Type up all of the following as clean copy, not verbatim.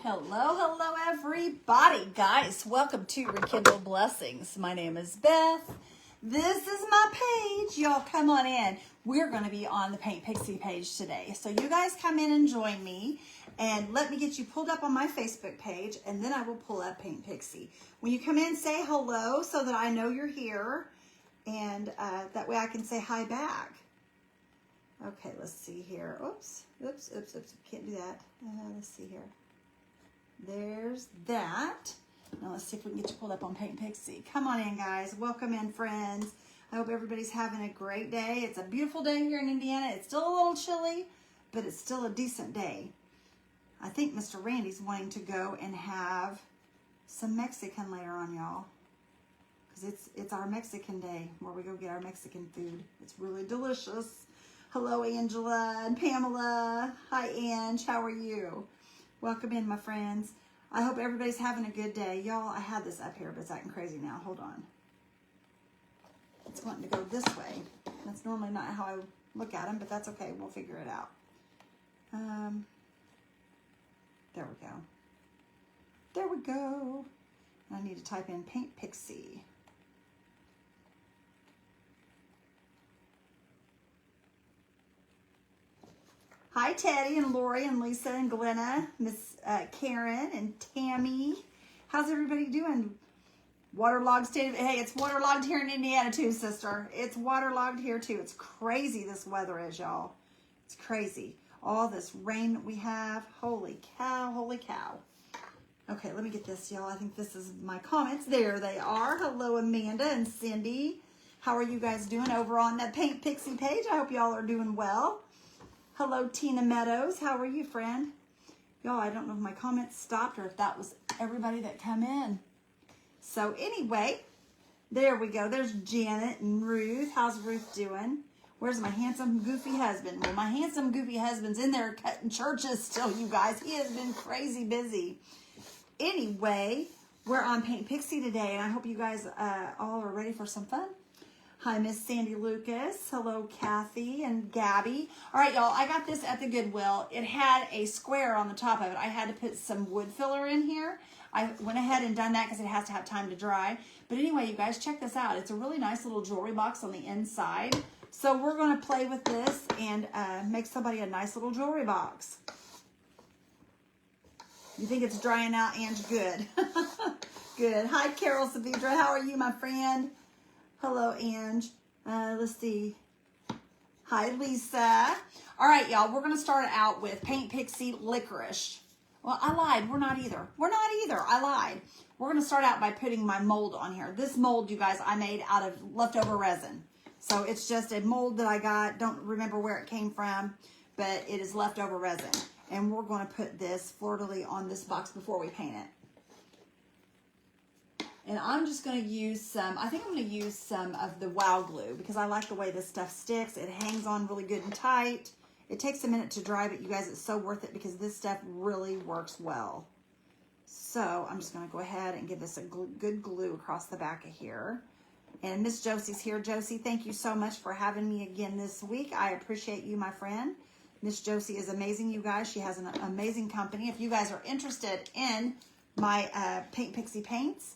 Hello, everybody. Guys, welcome to Rekindle Blessings. My name is Beth. This is my page. Y'all come on in. We're going to be on the Paint Pixie page today. So you guys come in and join me and let me get you pulled up on my Facebook page, and then I will pull up Paint Pixie. When you come in, say hello so that I know you're here, and that way I can say hi back. Okay, let's see here. Oops. Can't do that. Let's see here. There's that. Now let's see if we can get you pulled up on Paint Pixie. Come on in, guys. Welcome in, friends. I hope everybody's having a great day. It's a beautiful day here in Indiana. It's still a little chilly, but it's still a decent day. I think Mr. Randy's wanting to go and have some Mexican later on, y'all. Because it's our Mexican day where we go get our Mexican food. It's really delicious. Hello, Angela and Pamela. Hi, Ange. How are you? Welcome in, my friends. I hope everybody's having a good day. Y'all, I had this up here, but it's acting crazy now. Hold on. It's wanting to go this way. That's normally not how I look at them, but that's okay. We'll figure it out. There we go. There we go. I need to type in Paint Pixie. Hi, Teddy and Lori and Lisa and Glenna, Miss Karen and Tammy. How's everybody doing? Waterlogged state of, hey, it's waterlogged here in Indiana too, sister. It's waterlogged here too. It's crazy this weather is, y'all. It's crazy. All this rain that we have. Holy cow, holy cow. Okay, let me get this, y'all. I think this is my comments. There they are. Hello, Amanda and Cindy. How are you guys doing over on that Paint Pixie page? I hope y'all are doing well. Hello, Tina Meadows. How are you, friend? Y'all, I don't know if my comments stopped or if that was everybody that come in. So anyway, there we go. There's Janet and Ruth. How's Ruth doing? Where's my handsome, goofy husband? Well, my handsome, goofy husband's in there cutting churches still, you guys. He has been crazy busy. Anyway, we're on Paint Pixie today, and I hope you guys all are ready for some fun. Hi, Miss Sandy Lucas. Hello, Kathy and Gabby. All right, y'all, I got this at the Goodwill. It had a square on the top of it. I had to put some wood filler in here. I went ahead and done that because it has to have time to dry. But anyway, you guys, check this out. It's a really nice little jewelry box on the inside. So we're going to play with this and make somebody a nice little jewelry box. You think it's drying out, Ange? Good. Good. Hi, Carol Savidra. How are you, my friend? Hello, Ange. Let's see. Hi, Lisa. All right, y'all. We're going to start out with Paint Pixie Licorice. Well, I lied. We're not either. We're not either. I lied. We're going to start out by putting my mold on here. This mold, you guys, I made out of leftover resin. So it's just a mold that I got. Don't remember where it came from, but it is leftover resin. And we're going to put this fleur-de-lis on this box before we paint it. And I'm just going to use some, I think I'm going to use some of the Wow Glue because I like the way this stuff sticks. It hangs on really good and tight. It takes a minute to dry, but you guys, it's so worth it because this stuff really works well. So I'm just going to go ahead and give this a good glue across the back of here. And Miss Josie's here. Josie, thank you so much for having me again this week. I appreciate you, my friend. Miss Josie is amazing, you guys. She has an amazing company. If you guys are interested in my Paint Pixie paints,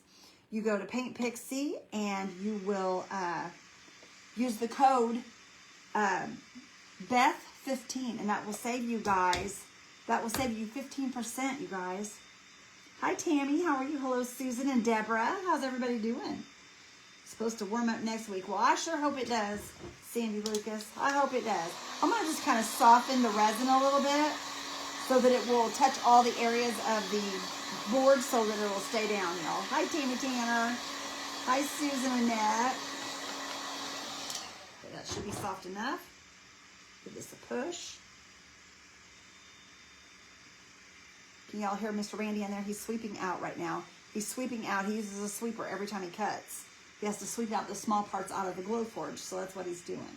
you go to Paint Pixie and you will use the code Beth15, and that will save you guys. That will save you 15%, you guys. Hi, Tammy. How are you? Hello, Susan and Deborah. How's everybody doing? Supposed to warm up next week. Well, I sure hope it does, Sandy Lucas. I hope it does. I'm going to just kind of soften the resin a little bit so that it will touch all the areas of the board so that it will stay down, y'all. Hi, Tammy Tanner. Hi, Susan Annette. Okay, that should be soft enough. Give this a push. Can y'all hear Mr. Randy in there? He's sweeping out right now. He's sweeping out. He uses a sweeper every time he cuts. He has to sweep out the small parts out of the glow forge, so that's what he's doing.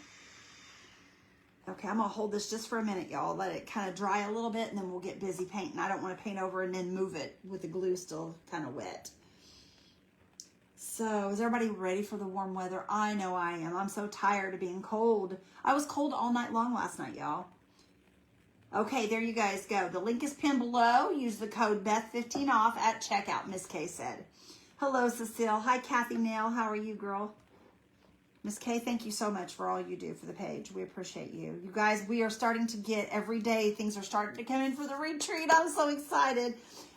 Okay, I'm going to hold this just for a minute, y'all. Let it kind of dry a little bit, and then we'll get busy painting. I don't want to paint over and then move it with the glue still kind of wet. So, is everybody ready for the warm weather? I know I am. I'm so tired of being cold. I was cold all night long last night, y'all. Okay, there you guys go. The link is pinned below. Use the code Beth15 off at checkout, Miss K said. Hello, Cecile. Hi, Kathy Nail. How are you, girl? Miss K, thank you so much for all you do for the page. We appreciate you. You guys, we are starting to get every day. Things are starting to come in for the retreat. I'm so excited.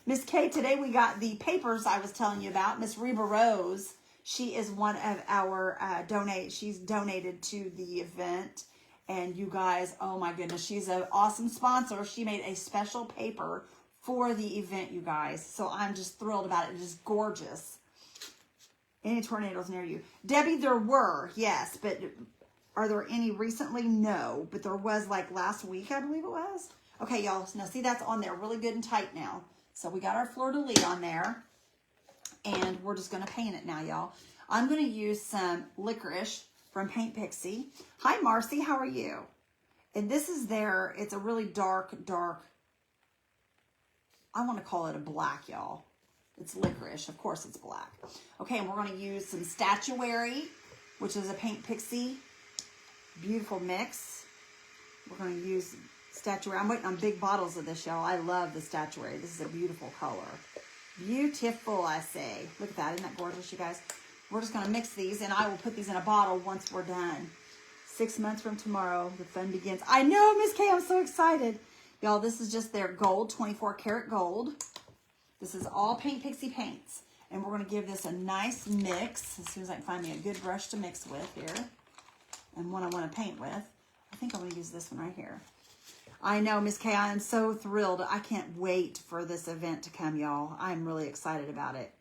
Miss K, today we got the papers I was telling you about. Miss Reba Rose, she is one of our she's donated to the event. And you guys, oh my goodness, she's an awesome sponsor. She made a special paper for the event, you guys. So I'm just thrilled about it. It is gorgeous. Any tornadoes near you? Debbie, there were, yes, but are there any recently? No, but there was like last week, I believe it was. Okay, y'all, now see that's on there really good and tight now. So we got our Fleur de Lis on there, and we're just gonna paint it now, y'all. I'm gonna use some licorice from Paint Pixie. Hi, Marcy, how are you? And this is it's a really dark, I wanna call it a black, y'all. It's licorice. Of course it's black. Okay, and we're going to use some statuary, which is a Paint Pixie. Beautiful mix. We're going to use statuary. I'm waiting on big bottles of this, y'all. I love the statuary. This is a beautiful color. Beautiful, I say. Look at that. Isn't that gorgeous, you guys? We're just going to mix these, and I will put these in a bottle once we're done. 6 months from tomorrow, the fun begins. I know, Miss K, I'm so excited. Y'all, this is just their gold, 24 karat gold. This is all Paint Pixie paints. And we're going to give this a nice mix as soon as I can find me a good brush to mix with here. And one I want to paint with. I think I'm going to use this one right here. I know, Miss K, I am so thrilled. I can't wait for this event to come, y'all. I'm really excited about it.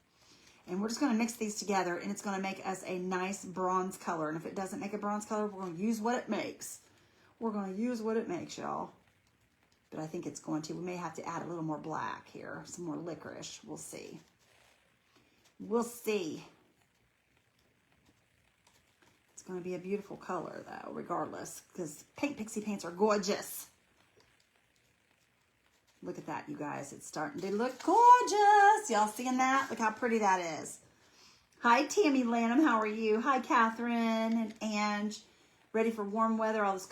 And we're just going to mix these together, and it's going to make us a nice bronze color. And if it doesn't make a bronze color, we're going to use what it makes. We're going to use what it makes, y'all. But I think it's going to. We may have to add a little more black here, some more licorice. We'll see. We'll see. It's going to be a beautiful color, though, regardless, because Paint Pixie paints are gorgeous. Look at that, you guys. It's starting to look gorgeous. Y'all seeing that? Look how pretty that is. Hi, Tammy Lanham. How are you? Hi, Catherine and Ange. Ready for warm weather. All this.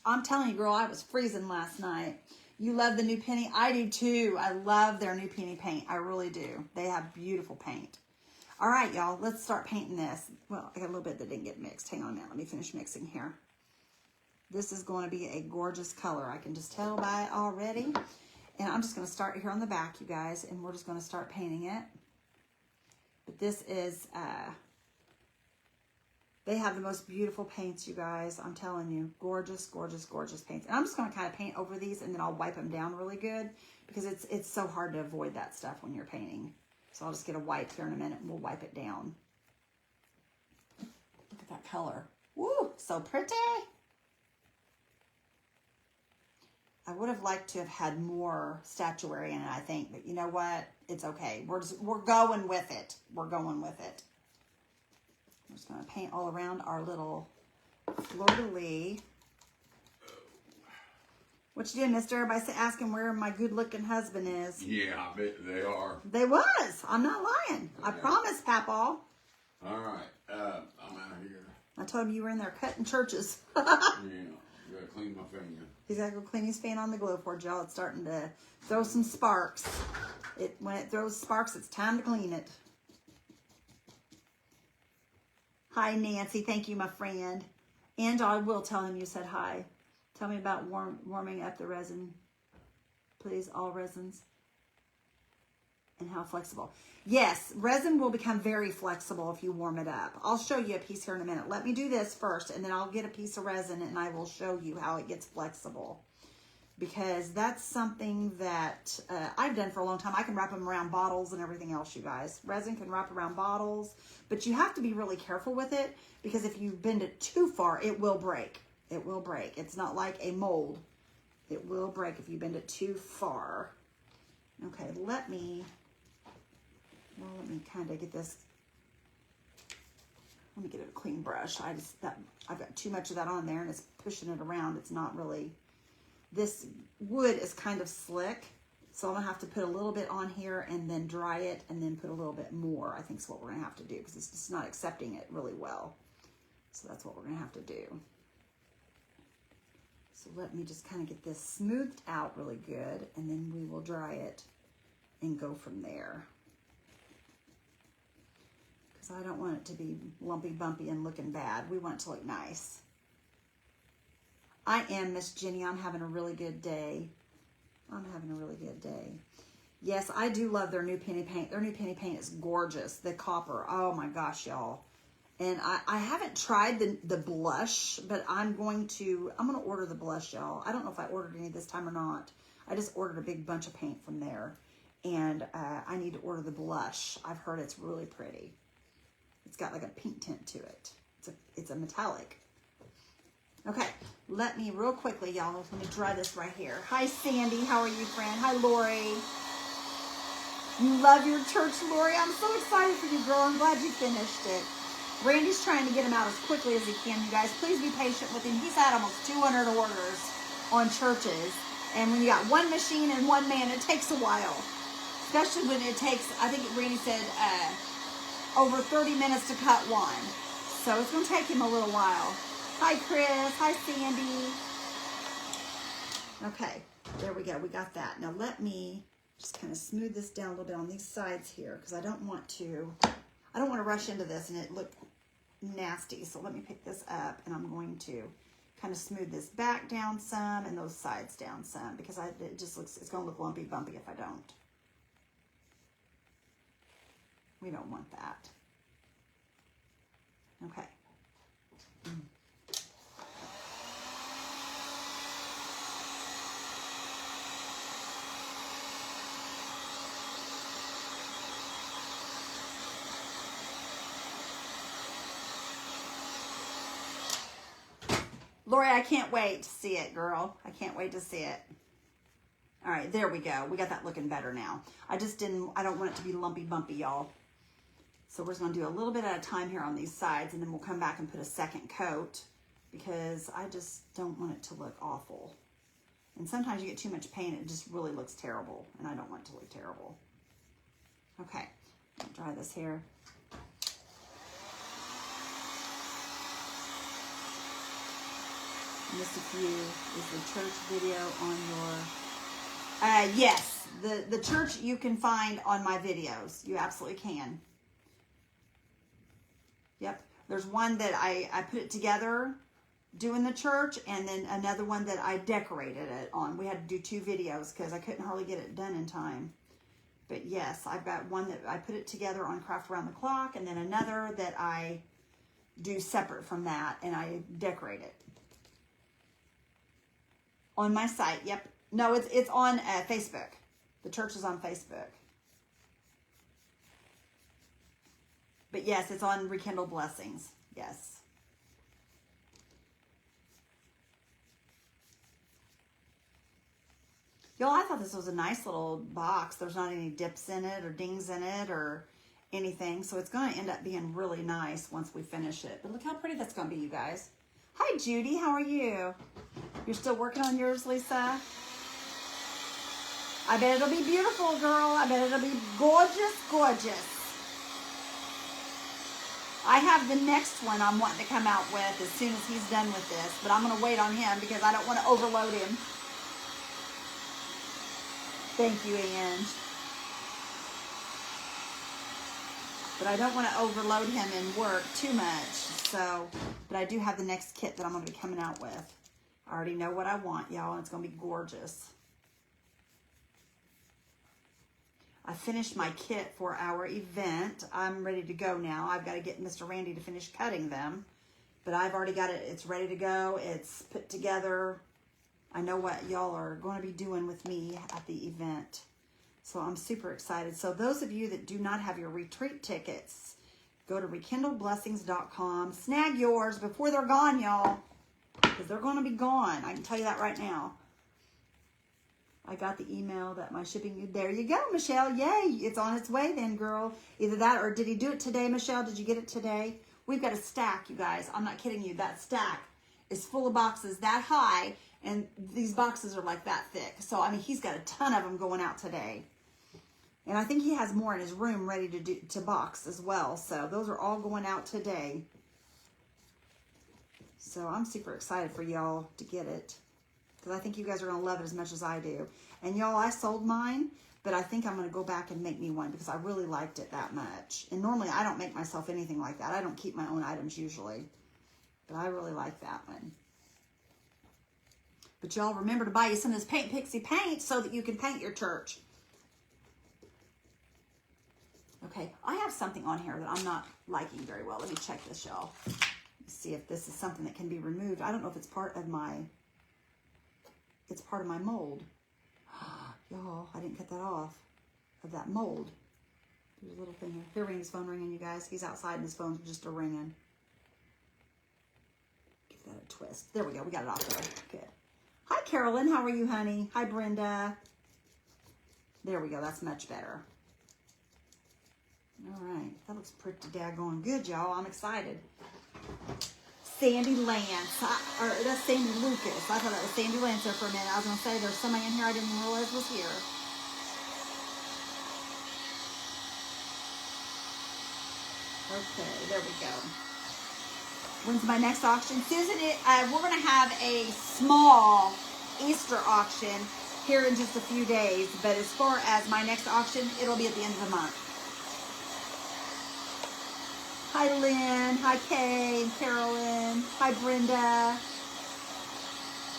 I'm telling you, girl, I was freezing last night. You love the new penny? I do too. I love their new penny paint. I really do. They have beautiful paint. All right, y'all. Let's start painting this. Well, I got a little bit that didn't get mixed. Hang on a minute. Let me finish mixing here. This is going to be a gorgeous color. I can just tell by it already. And I'm just going to start here on the back, you guys, and we're just going to start painting it. But this is... They have the most beautiful paints, you guys. I'm telling you. Gorgeous, gorgeous, gorgeous paints. And I'm just going to kind of paint over these, and then I'll wipe them down really good because it's so hard to avoid that stuff when you're painting. So I'll just get a wipe here in a minute, and we'll wipe it down. Look at that color. Woo, so pretty. I would have liked to have had more statuary in it, I think. But you know what? It's okay. We're going with it. We're going with it. I'm just going to paint all around our little Fleur de Lis. What you doing, mister? Everybody's asking where my good-looking husband is. Yeah, I bet they are. They was. I'm not lying. I promise, Papaw. All right. I'm out of here. I told him you were in there cutting churches. Yeah, I gotta clean my finger. He's got to go clean his fan on the glow board, y'all. It's starting to throw some sparks. When it throws sparks, it's time to clean it. Hi, Nancy. Thank you, my friend. And I will tell him you said hi. Tell me about warming up the resin. Please, all resins. And how flexible. Yes, resin will become very flexible if you warm it up. I'll show you a piece here in a minute. Let me do this first, and then I'll get a piece of resin, and I will show you how it gets flexible. Because that's something that I've done for a long time. I can wrap them around bottles and everything else, you guys. Resin can wrap around bottles, but you have to be really careful with it because if you bend it too far, it will break. It will break. It's not like a mold. It will break if you bend it too far. Okay, let me kind of get this. Let me get a clean brush. I've got too much of that on there and it's pushing it around. It's not really. This wood is kind of slick, so I'm going to have to put a little bit on here and then dry it and then put a little bit more, I think is what we're going to have to do because it's just not accepting it really well. So that's what we're going to have to do. So let me just kind of get this smoothed out really good, and then we will dry it and go from there. Because I don't want it to be lumpy, bumpy, and looking bad. We want it to look nice. I am Miss Jenny. I'm having a really good day. I'm having a really good day. Yes, I do love their new penny paint. Their new penny paint is gorgeous. The copper. Oh my gosh, y'all. And I haven't tried the blush, but I'm going to order the blush, y'all. I don't know if I ordered any this time or not. I just ordered a big bunch of paint from there. And I need to order the blush. I've heard it's really pretty. It's got like a pink tint to it. It's a metallic. Okay, let me real quickly, y'all, let me dry this right here. Hi, Sandy. How are you, friend? Hi, Lori. You love your church, Lori. I'm so excited for you, girl. I'm glad you finished it. Randy's trying to get them out as quickly as he can, you guys. Please be patient with him. He's had almost 200 orders on churches. And when you got one machine and one man, it takes a while. Especially when it takes, I think Randy said, over 30 minutes to cut one. So it's going to take him a little while. Hi, Chris. Hi, Sandy. Okay, there we go. We got that. Now let me just kind of smooth this down a little bit on these sides here, because I don't want to rush into this and it look nasty. So let me pick this up, and I'm going to kind of smooth this back down some and those sides down some, because it just looks, it's going to look lumpy bumpy if I don't. We don't want that. Okay. Lori, I can't wait to see it, girl. I can't wait to see it. All right, there we go. We got that looking better now. I don't want it to be lumpy bumpy, y'all. So we're just gonna do a little bit at a time here on these sides, and then we'll come back and put a second coat, because I just don't want it to look awful. And sometimes you get too much paint, it just really looks terrible, and I don't want it to look terrible. Okay, I'll dry this here. Missed a few. Is the church video on your... yes, the church you can find on my videos. You absolutely can. Yep. There's one that I put it together doing the church, and then another one that I decorated it on. We had to do 2 videos because I couldn't hardly get it done in time. But yes, I've got one that I put it together on Craft Around the Clock, and then another that I do separate from that, and I decorate it. On my site, yep. No, it's on Facebook. The church is on Facebook. But yes, it's on Rekindle Blessings. Yes. Y'all, I thought this was a nice little box. There's not any dips in it or dings in it or anything. So it's going to end up being really nice once we finish it. But look how pretty that's going to be, you guys. Hi, Judy. How are you? You're still working on yours, Lisa? I bet it'll be beautiful, girl. I bet it'll be gorgeous, gorgeous. I have the next one I'm wanting to come out with as soon as he's done with this, but I'm going to wait on him because I don't want to overload him. Thank you, Ian. But I don't want to overload him in work too much. So, but I do have the next kit that I'm going to be coming out with. I already know what I want, y'all, and it's going to be gorgeous. I finished my kit for our event. I'm ready to go now. I've got to get Mr. Randy to finish cutting them. But I've already got it. It's ready to go. It's put together. I know what y'all are going to be doing with me at the event. So I'm super excited. So those of you that do not have your retreat tickets, go to rekindleblessings.com. Snag yours before they're gone, y'all. Because they're going to be gone. I can tell you that right now. I got the email that my shipping... There you go, Michelle. Yay. It's on its way then, girl. Either that or did he do it today, Michelle? Did you get it today? We've got a stack, you guys. I'm not kidding you. That stack is full of boxes that high. And these boxes are like that thick. So, I mean, he's got a ton of them going out today. And I think he has more in his room ready to box as well. So, those are all going out today. So, I'm super excited for y'all to get it. because I think you guys are going to love it as much as I do. And y'all, I sold mine, but I think I'm going to go back and make me one because I really liked it that much. And normally I don't make myself anything like that. I don't keep my own items usually, but I really like that one. But y'all remember to buy you some of this Paint Pixie paint so that you can paint your church. Okay, I have something on here that I'm not liking very well. Let me check this, y'all. See if this is something that can be removed. I don't know if it's part of my, mold. Y'all, I didn't cut that off of that mold. There's a little thing here. Here, Randy's phone ringing, you guys. He's outside and his phone's just a ringing. Give that a twist. There we go. We got it off there. Good. Hi, Carolyn. How are you, honey? Hi, Brenda. There we go. That's much better. All right. That looks pretty daggone good, y'all. I'm excited. Sandy Lance, or that's Sandy Lucas. I thought that was Sandy Lance there for a minute. I was going to say there's somebody in here I didn't even realize was here. Okay, there we go. When's my next auction? Susan, we're going to have a small Easter auction here in just a few days. But as far as my next auction, it'll be at the end of the month. Hi, Lynn. Hi, Kay and Carolyn. Hi, Brenda.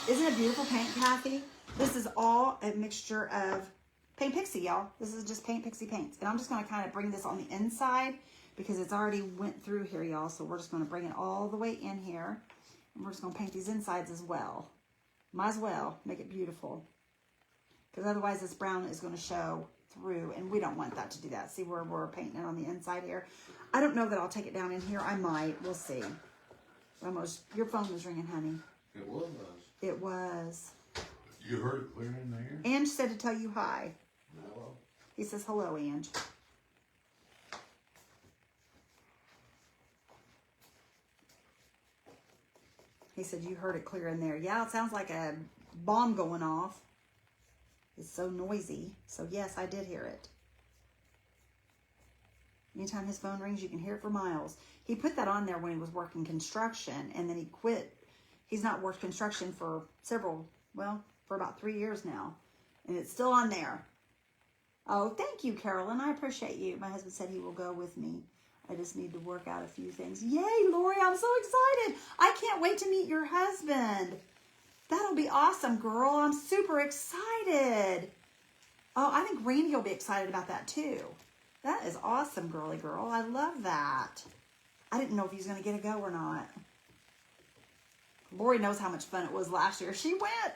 Isn't it beautiful paint, Kathy? This is all a mixture of Paint Pixie, y'all. This is just Paint Pixie paints. And I'm just going to kind of bring this on the inside because it's already went through here, y'all. So we're just going to bring it all the way in here. And we're just going to paint these insides as well. Might as well make it beautiful. Because otherwise this brown is going to show through. And we don't want that to do that. See where we're painting it on the inside here? I don't know that I'll take it down in here. I might. We'll see. Almost. Your phone was ringing, honey. It was. It was. You heard it clear in there? Ange said to tell you hi. Hello. He says hello, Ange. He said you heard it clear in there. Yeah, it sounds like a bomb going off. It's so noisy. So yes, I did hear it. Anytime his phone rings, you can hear it for miles. He put that on there when he was working construction, and then he quit. He's not worked construction for for about 3 years now, and it's still on there. Oh, thank you, Carolyn. I appreciate you. My husband said he will go with me. I just need to work out a few things. Yay, Lori, I'm so excited. I can't wait to meet your husband. That'll be awesome, girl. I'm super excited. Oh, I think Randy will be excited about that, too. That is awesome, girly girl. I love that. I didn't know if he was going to get a go or not. Lori knows how much fun it was last year. She went.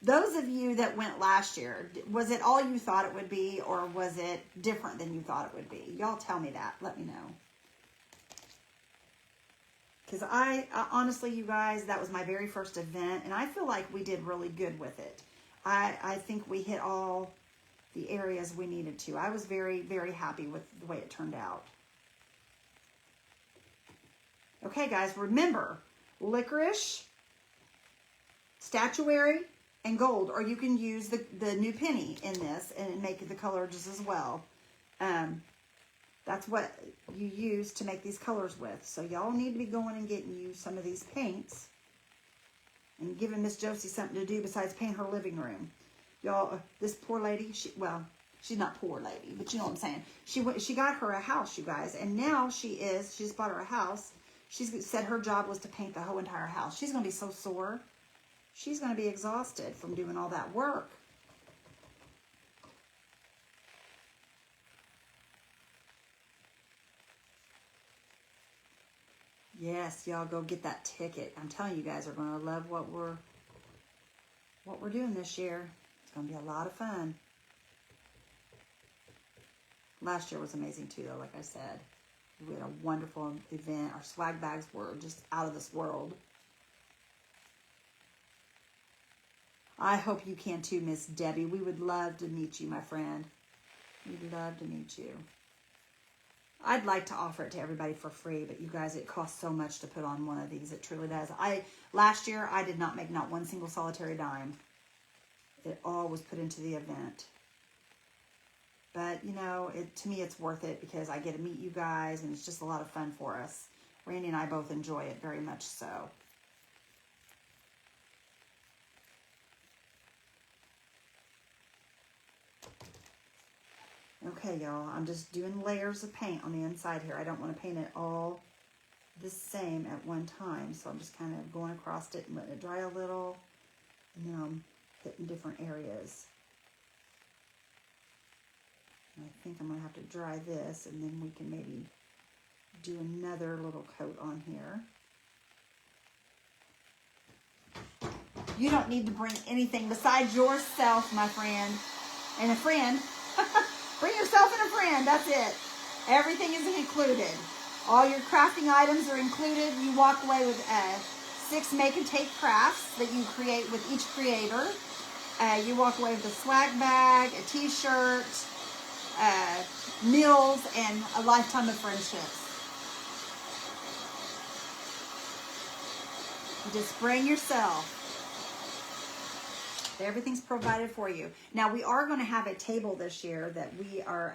Those of you that went last year, was it all you thought it would be, or was it different than you thought it would be? Y'all tell me that. Let me know. Because I honestly, you guys, that was my very first event, and I feel like we did really good with it. I think we hit all the areas we needed to. I was very, very happy with the way it turned out. Okay, guys, remember, licorice, statuary, and gold, or you can use the new penny in this and make the color just as well. That's what you use to make these colors with. So y'all need to be going and getting you some of these paints and giving Miss Josie something to do besides paint her living room. Y'all, this poor lady, she's not poor lady, but you know what I'm saying. She got her a house, you guys, and now she just bought her a house. She said her job was to paint the whole entire house. She's going to be so sore. She's going to be exhausted from doing all that work. Yes, y'all go get that ticket. I'm telling you guys are going to love what we're doing this year. It's going to be a lot of fun. Last year was amazing too, though, like I said. We had a wonderful event. Our swag bags were just out of this world. I hope you can too, Miss Debbie. We would love to meet you, my friend. We'd love to meet you. I'd like to offer it to everybody for free, but you guys, it costs so much to put on one of these. It truly does. Last year, I did not make not one single solitary dime. It all was put into the event. But, you know, to me, it's worth it because I get to meet you guys, and it's just a lot of fun for us. Randy and I both enjoy it very much so. Okay, y'all, I'm just doing layers of paint on the inside here. I don't want to paint it all the same at one time, so I'm just kind of going across it and letting it dry a little, and then I'm hitting different areas. And I think I'm going to have to dry this, and then we can maybe do another little coat on here. You don't need to bring anything besides yourself, my friend, and a friend. Bring yourself and a friend, that's it. Everything is included. All your crafting items are included. You walk away with 6 make and take crafts that you create with each creator. You walk away with a swag bag, a t-shirt, meals, and a lifetime of friendships. You just bring yourself. Everything's provided for you. Now, we are going to have a table this year that we are,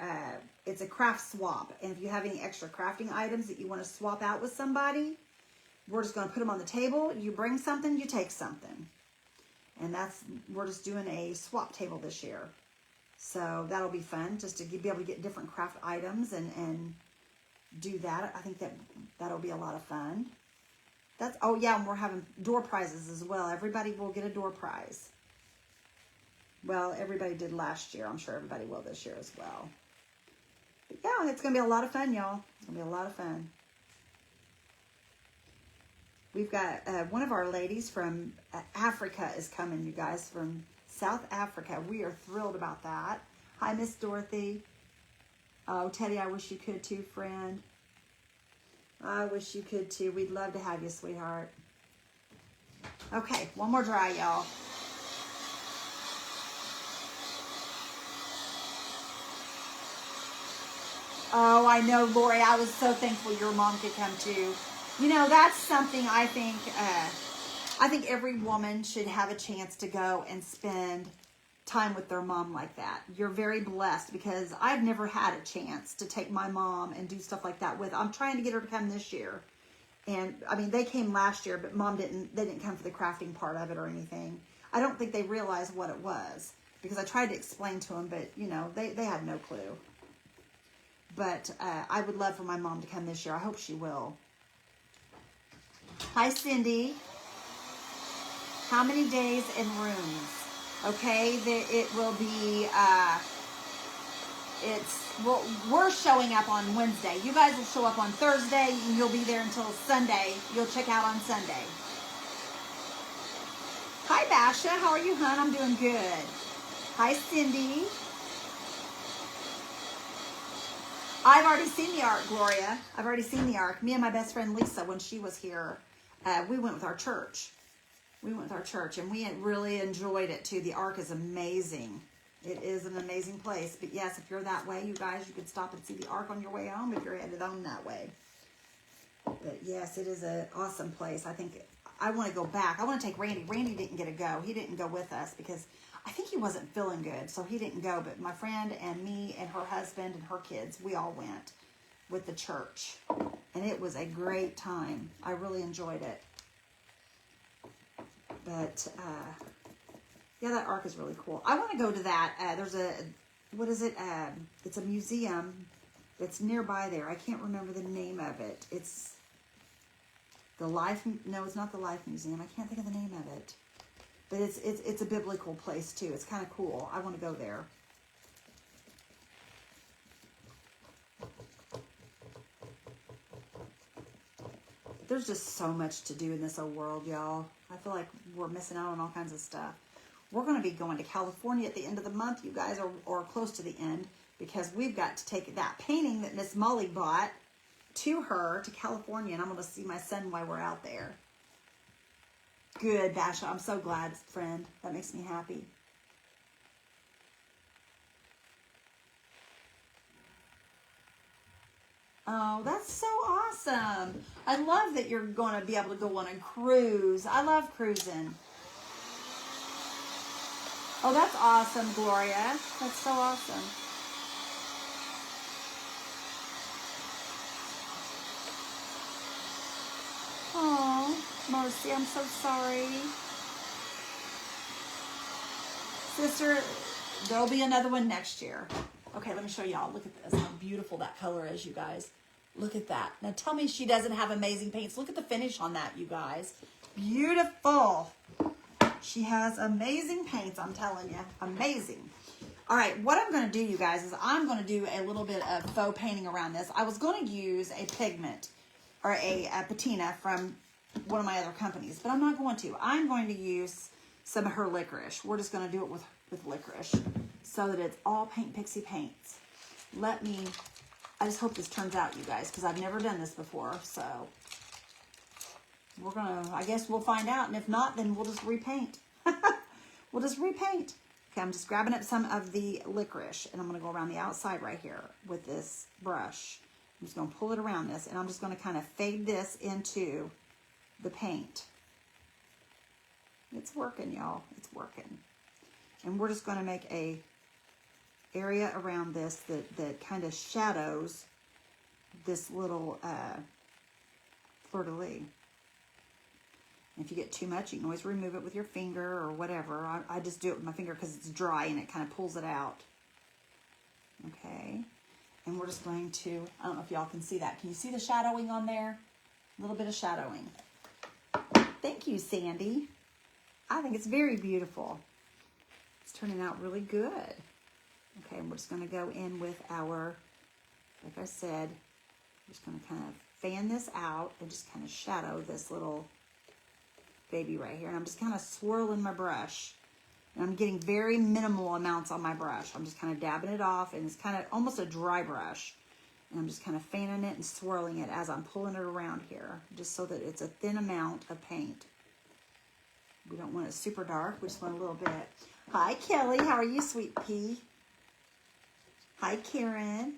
it's a craft swap. And if you have any extra crafting items that you want to swap out with somebody, we're just going to put them on the table. You bring something, you take something. And we're just doing a swap table this year. So that'll be fun, just to be able to get different craft items and do that. I think that'll be a lot of fun. Oh yeah, and we're having door prizes as well. Everybody will get a door prize. Well, everybody did last year. I'm sure everybody will this year as well. But yeah, it's going to be a lot of fun, y'all. It's going to be a lot of fun. We've got one of our ladies from Africa is coming, you guys, from South Africa. We are thrilled about that. Hi, Miss Dorothy. Oh, Teddy, I wish you could too, friend. I wish you could too. We'd love to have you, sweetheart. Okay, one more dry, y'all. Oh, I know, Lori. I was so thankful your mom could come too. You know, that's something I think every woman should have a chance to go and spend time with their mom like that. You're very blessed, because I've never had a chance to take my mom and do stuff like that with. I'm trying to get her to come this year. And I mean, they came last year, but they didn't come for the crafting part of it or anything. I don't think they realized what it was, because I tried to explain to them, but you know, they had no clue. But I would love for my mom to come this year. I hope she will. Hi, Cindy. How many days and rooms? Okay, it will be, we're showing up on Wednesday. You guys will show up on Thursday, and you'll be there until Sunday. You'll check out on Sunday. Hi, Basha. How are you, hon? I'm doing good. Hi, Cindy. I've already seen the Ark, Gloria. I've already seen the Ark. Me and my best friend Lisa, when she was here, we went with our church. We went with our church, and we had really enjoyed it too. The Ark is amazing. It is an amazing place. But yes, if you're that way, you guys, you could stop and see the Ark on your way home if you're headed home that way. But yes, it is an awesome place. I think I want to go back. I want to take Randy. Randy didn't get to go. He didn't go with us because I think he wasn't feeling good, so he didn't go. But my friend and me and her husband and her kids, we all went with the church. And it was a great time. I really enjoyed it. But, yeah, that Ark is really cool. I want to go to that. There's what is it? It's a museum that's nearby there. I can't remember the name of it. It's it's not the Life Museum. I can't think of the name of it. But it's a biblical place too. It's kind of cool. I want to go there. There's just so much to do in this old world, y'all. I feel like we're missing out on all kinds of stuff. We're going to be going to California at the end of the month, you guys, or close to the end, because we've got to take that painting that Miss Molly bought to her to California, and I'm going to see my son while we're out there. Good, Basha. I'm so glad, friend. That makes me happy. Oh, that's so awesome. I love that you're going to be able to go on a cruise. I love cruising. Oh, that's awesome, Gloria. That's so awesome. Oh, Mercy, I'm so sorry. Sister, there'll be another one next year. Okay, let me show y'all. Look at this, how beautiful that color is, you guys. Look at that. Now tell me she doesn't have amazing paints. Look at the finish on that, you guys. Beautiful. She has amazing paints, I'm telling you. Amazing. All right, what I'm going to do, you guys, is I'm going to do a little bit of faux painting around this. I was going to use a pigment or a patina from one of my other companies, but I'm not going to. I'm going to use some of her licorice. We're just going to do it with licorice so that it's all Paint Pixie paints. I just hope this turns out, you guys, because I've never done this before, so we're going to, I guess we'll find out, and if not, then we'll just repaint. We'll just repaint. Okay, I'm just grabbing up some of the licorice, and I'm going to go around the outside right here with this brush. I'm just going to pull it around this, and I'm just going to kind of fade this into the paint. It's working, y'all. It's working. And we're just going to make a area around this that kind of shadows this little fleur-de-lis. If you get too much, you can always remove it with your finger or whatever. I just do it with my finger because it's dry and it kind of pulls it out. Okay. And we're just going to, I don't know if y'all can see that. Can you see the shadowing on there? A little bit of shadowing. Thank you, Sandy. I think it's very beautiful. It's turning out really good. Okay, and we're just going to go in with our, like I said, we're just going to kind of fan this out and just kind of shadow this little baby right here. And I'm just kind of swirling my brush. And I'm getting very minimal amounts on my brush. I'm just kind of dabbing it off, and it's kind of almost a dry brush. And I'm just kind of fanning it and swirling it as I'm pulling it around here, just so that it's a thin amount of paint. We don't want it super dark. We just want a little bit. Hi, Kelly. How are you, sweet pea? Hi, Karen.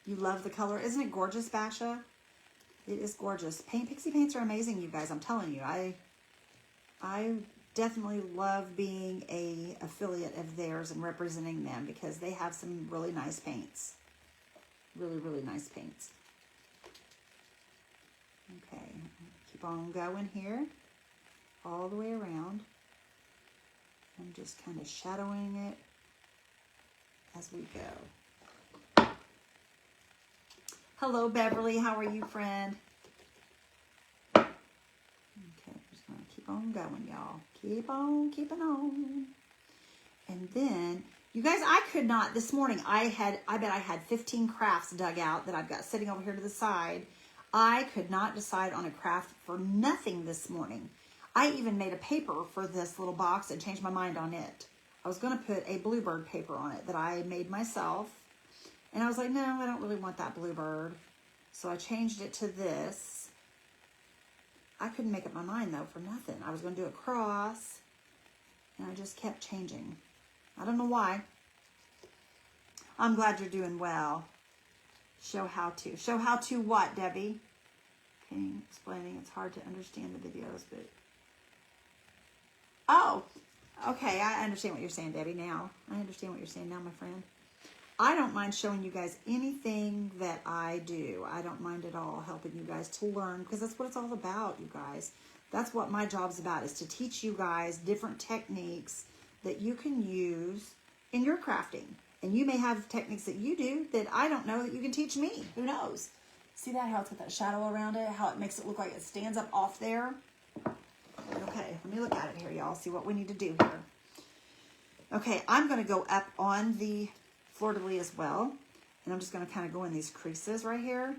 You love the color. Isn't it gorgeous, Basha? It is gorgeous. Paint Pixie paints are amazing, you guys. I'm telling you. I definitely love being a affiliate of theirs and representing them because they have some really nice paints. Really, really nice paints. Okay. Keep on going here. All the way around. I'm just kind of shadowing it as we go. Hello, Beverly. How are you, friend? Okay, just going to keep on going, y'all. Keep on keeping on. And then, you guys, I could not, this morning, I bet I had 15 crafts dug out that I've got sitting over here to the side. I could not decide on a craft for nothing this morning. I even made a paper for this little box and changed my mind on it. I was going to put a bluebird paper on it that I made myself. And I was like, no, I don't really want that bluebird. So I changed it to this. I couldn't make up my mind, though, for nothing. I was going to do a cross. And I just kept changing. I don't know why. I'm glad you're doing well. Show how to. Show how to what, Debbie? Okay, explaining. It's hard to understand the videos, but... Oh, okay. I understand what you're saying, Debbie, now. I understand what you're saying now, my friend. I don't mind showing you guys anything that I do. I don't mind at all helping you guys to learn because that's what it's all about, you guys. That's what my job's about, is to teach you guys different techniques that you can use in your crafting. And you may have techniques that you do that I don't know that you can teach me. Who knows? See that, how it's got that shadow around it? How it makes it look like it stands up off there? Okay, let me look at it here, y'all. See what we need to do here. Okay, I'm going to go up on the fleur-de-lis as well. And I'm just going to kind of go in these creases right here.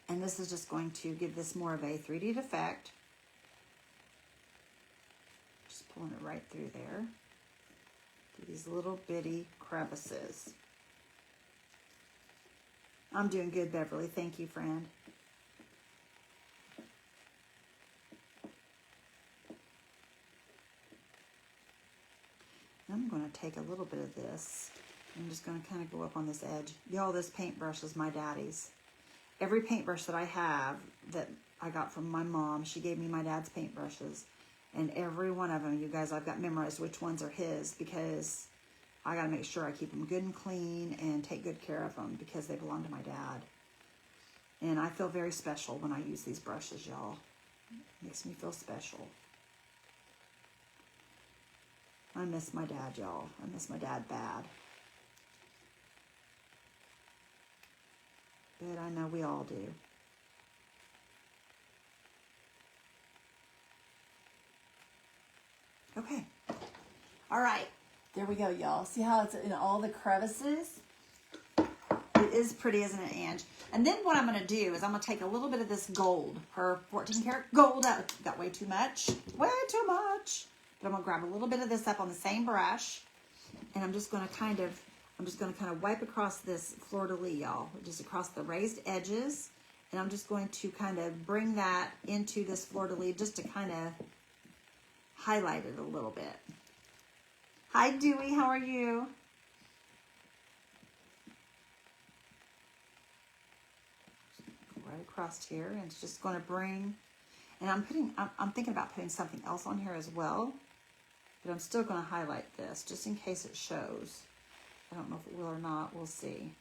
And this is just going to give this more of a 3D effect. Just pulling it right through there. Through these little bitty crevices. I'm doing good, Beverly. Thank you, friend. I'm going to take a little bit of this. I'm just going to kind of go up on this edge. Y'all, this paintbrush is my daddy's. Every paintbrush that I have that I got from my mom, she gave me my dad's paintbrushes. And every one of them, you guys, I've got memorized which ones are his because I got to make sure I keep them good and clean and take good care of them because they belong to my dad. And I feel very special when I use these brushes, y'all. It makes me feel special. I miss my dad, y'all. I miss my dad bad. But I know we all do. Okay. All right. There we go, y'all. See how it's in all the crevices? It is pretty, isn't it, Ange? And then what I'm going to do is I'm going to take a little bit of this gold, her 14 karat gold out. Got way too much. Way too much. But I'm going to grab a little bit of this up on the same brush. And I'm just going to kind of wipe across this fleur-de-lis, y'all. Just across the raised edges. And I'm just going to kind of bring that into this fleur-de-lis just to kind of highlight it a little bit. Hi, Dewey. How are you? Right across here, and it's just going to bring. And I'm thinking about putting something else on here as well, but I'm still going to highlight this just in case it shows. I don't know if it will or not. We'll see.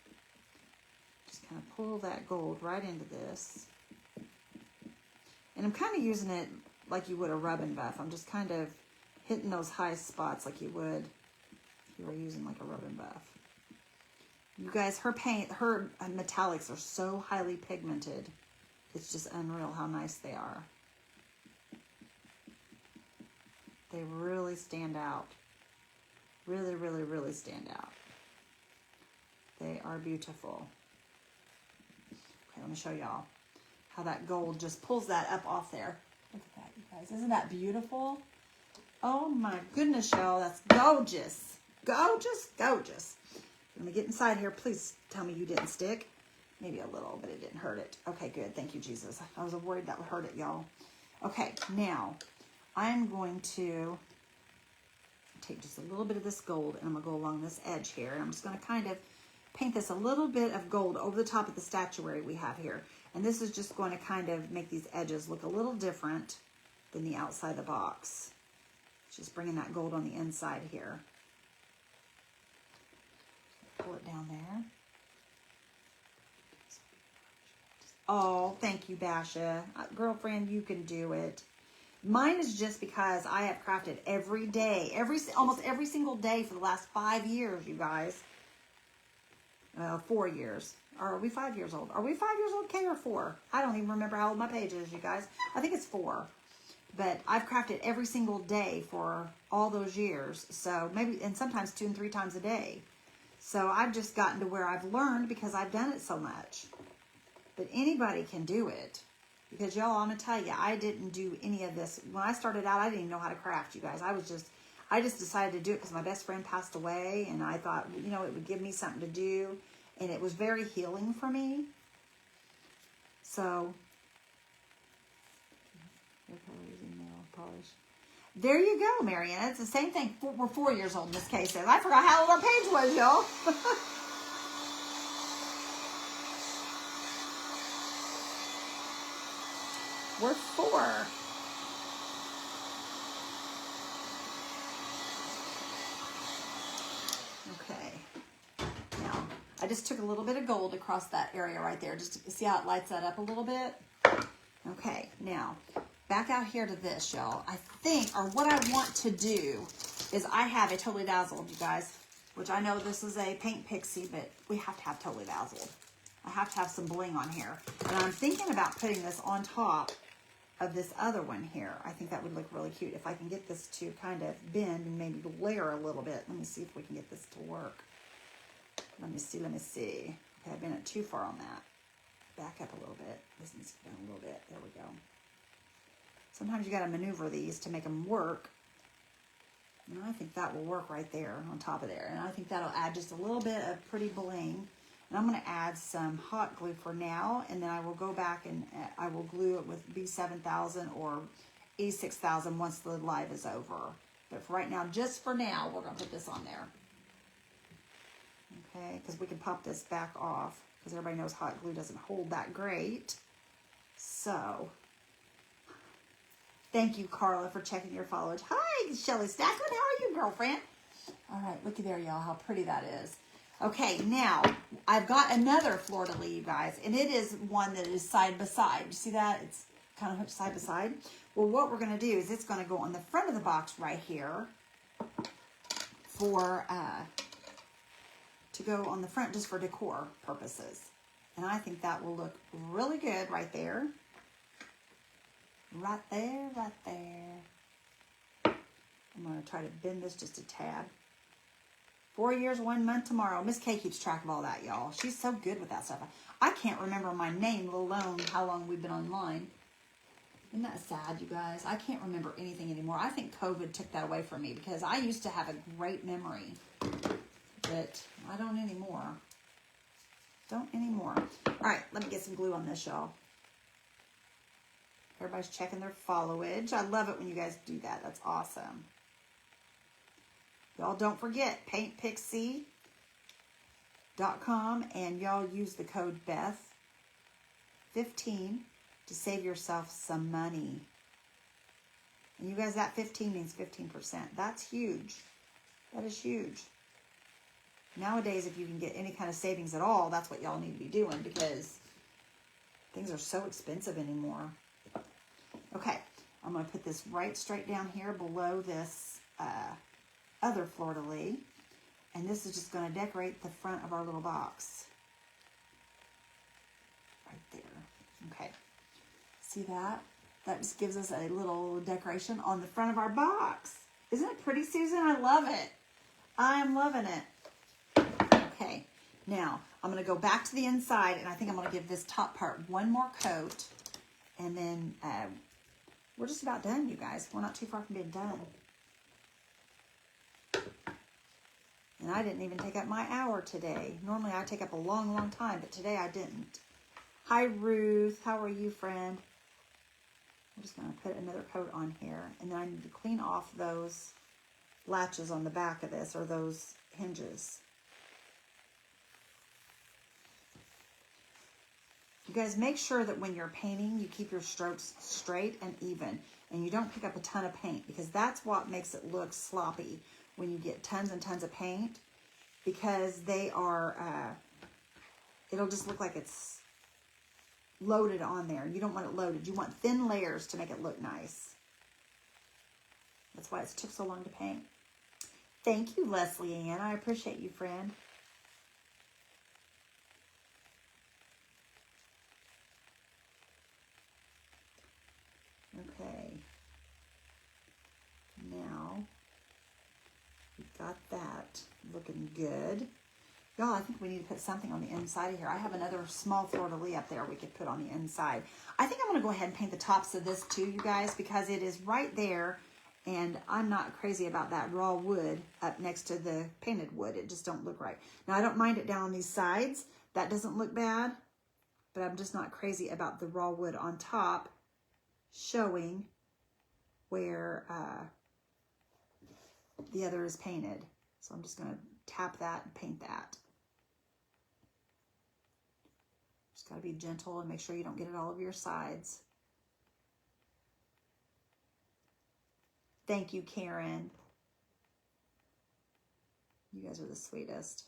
Just kind of pull that gold right into this, and I'm kind of using it like you would a rub and buff. I'm just kind of hitting those high spots like you would if you were using like a rub and buff. You guys, her metallics are so highly pigmented. It's just unreal how nice they are. They really stand out. Really, really, really stand out. They are beautiful. Okay, let me show y'all how that gold just pulls that up off there. Look at that, you guys. Isn't that beautiful? Oh my goodness, y'all. That's gorgeous. Gorgeous, gorgeous. Let me get inside here. Please tell me you didn't stick. Maybe a little, but it didn't hurt it. Okay, good. Thank you, Jesus. I was worried that would hurt it, y'all. Okay, now I'm going to take just a little bit of this gold and I'm going to go along this edge here. And I'm just going to kind of paint this a little bit of gold over the top of the statuary we have here. And this is just going to kind of make these edges look a little different than the outside of the box. Just bringing that gold on the inside here. Pull it down there. Oh, thank you, Basha. Girlfriend, you can do it. Mine is just because I have crafted every day, almost every single day for the last 5 years, you guys. 4 years. Are we 5 years old? Are we 5 years old, Kay, or 4? I don't even remember how old my page is, you guys. I think it's 4. But I've crafted every single day for all those years. So maybe, and sometimes 2 and 3 times a day. So I've just gotten to where I've learned because I've done it so much. But anybody can do it. Because y'all, I'm going to tell you, I didn't do any of this. When I started out, I didn't even know how to craft, you guys. I just decided to do it because my best friend passed away. And I thought, you know, it would give me something to do. And it was very healing for me. So, there you go, Marianne. It's the same thing. We're 4 years old, Miss Kay says. I forgot how old our page was, y'all. We're 4. Okay. Now, I just took a little bit of gold across that area right there, just to see how it lights that up a little bit. Okay, now, back out here to this, y'all. I think, or what I want to do is I have a Totally Dazzled, you guys, which I know this is a Paint Pixie, but we have to have Totally Dazzled. I have to have some bling on here. And I'm thinking about putting this on top of this other one here. I think that would look really cute if I can get this to kind of bend and maybe layer a little bit. Let me see if we can get this to work. Let me see. Okay, I've been too far on that. Back up a little bit. This needs to go down a little bit. There we go. Sometimes you got to maneuver these to make them work. And I think that will work right there on top of there. And I think that'll add just a little bit of pretty bling. And I'm going to add some hot glue for now. And then I will go back and I will glue it with B7000 or E6000 once the live is over. But for right now, just for now, we're going to put this on there. Okay, because we can pop this back off. Because everybody knows hot glue doesn't hold that great. So, thank you, Carla, for checking your followers. Hi, Shelly Stackwood. How are you, girlfriend? All right, looky there, y'all, how pretty that is. Okay, now, I've got another fleur-de-lis, you guys, and it is one that is side by side. You see that? It's kind of hooked side by side. Well, what we're going to do is it's going to go on the front of the box right here. for to go on the front just for decor purposes. And I think that will look really good right there. Right there, right there. I'm going to try to bend this just a tad. 4 years, 1 month tomorrow. Miss Kay keeps track of all that, y'all. She's so good with that stuff. I can't remember my name, let alone how long we've been online. Isn't that sad, you guys? I can't remember anything anymore. I think COVID took that away from me because I used to have a great memory. But I don't anymore. Don't anymore. All right, let me get some glue on this, y'all. Everybody's checking their followage. I love it when you guys do that. That's awesome. Y'all don't forget, paintpixie.com, and y'all use the code Beth15 to save yourself some money. And you guys, that 15 means 15%. That's huge. That is huge. Nowadays, if you can get any kind of savings at all, that's what y'all need to be doing because things are so expensive anymore. Okay, I'm going to put this right straight down here below this other fleur-de-lis. And this is just going to decorate the front of our little box. Right there. Okay. See that? That just gives us a little decoration on the front of our box. Isn't it pretty, Susan? I love it. I am loving it. Okay. Now, I'm going to go back to the inside, and I think I'm going to give this top part one more coat. And then we're just about done, you guys. We're not too far from being done. And I didn't even take up my hour today. Normally I take up a long, long time, but today I didn't. Hi, Ruth. How are you, friend? I'm just going to put another coat on here. And then I need to clean off those latches on the back of this, or those hinges. You guys, make sure that when you're painting, you keep your strokes straight and even. And you don't pick up a ton of paint, because that's what makes it look sloppy when you get tons and tons of paint, because they are, it'll just look like it's loaded on there. You don't want it loaded. You want thin layers to make it look nice. That's why it took so long to paint. Thank you, Leslie Ann. I appreciate you, friend. Okay. Now, we've got that looking good. Y'all, I think we need to put something on the inside of here. I have another small fleur-de-lis up there we could put on the inside. I think I'm going to go ahead and paint the tops of this too, you guys, because it is right there, and I'm not crazy about that raw wood up next to the painted wood. It just don't look right. Now, I don't mind it down on these sides. That doesn't look bad, but I'm just not crazy about the raw wood on top showing where the other is painted. So I'm just going to tap that and paint that. Just got to be gentle and make sure you don't get it all over your sides. Thank you, Karen. You guys are the sweetest.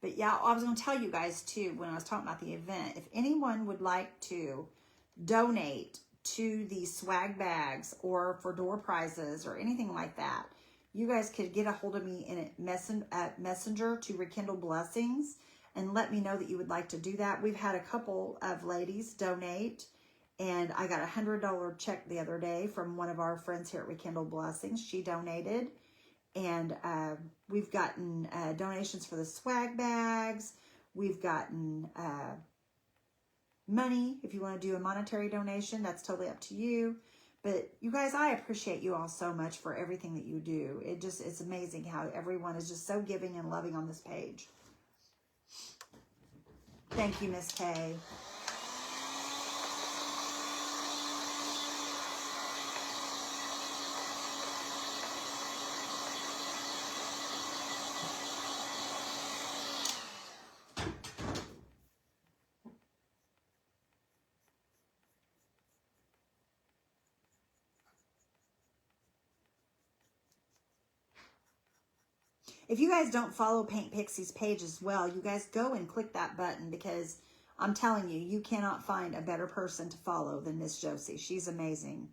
But yeah, I was going to tell you guys too, when I was talking about the event, if anyone would like to donate to the swag bags or for door prizes or anything like that, you guys could get a hold of me in a messenger to Rekindle Blessings and let me know that you would like to do that. We've had a couple of ladies donate, and I got a $100 check the other day from one of our friends here at Rekindle Blessings. She donated. And we've gotten donations for the swag bags. We've gotten money. If you want to do a monetary donation, that's totally up to you. But you guys, I appreciate you all so much for everything that you do. It's amazing how everyone is just so giving and loving on this page. Thank you, Miss Kay. If you guys don't follow Paint Pixie's page as well, you guys go and click that button, because I'm telling you, you cannot find a better person to follow than Miss Josie. She's amazing.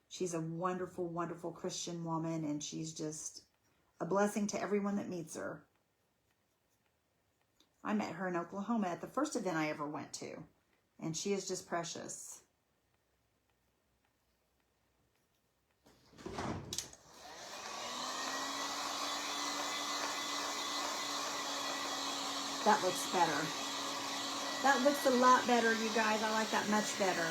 She's a wonderful, wonderful Christian woman, and she's just a blessing to everyone that meets her. I met her in Oklahoma at the first event I ever went to, and she is just precious. That looks better. That looks a lot better, you guys. I like that much better.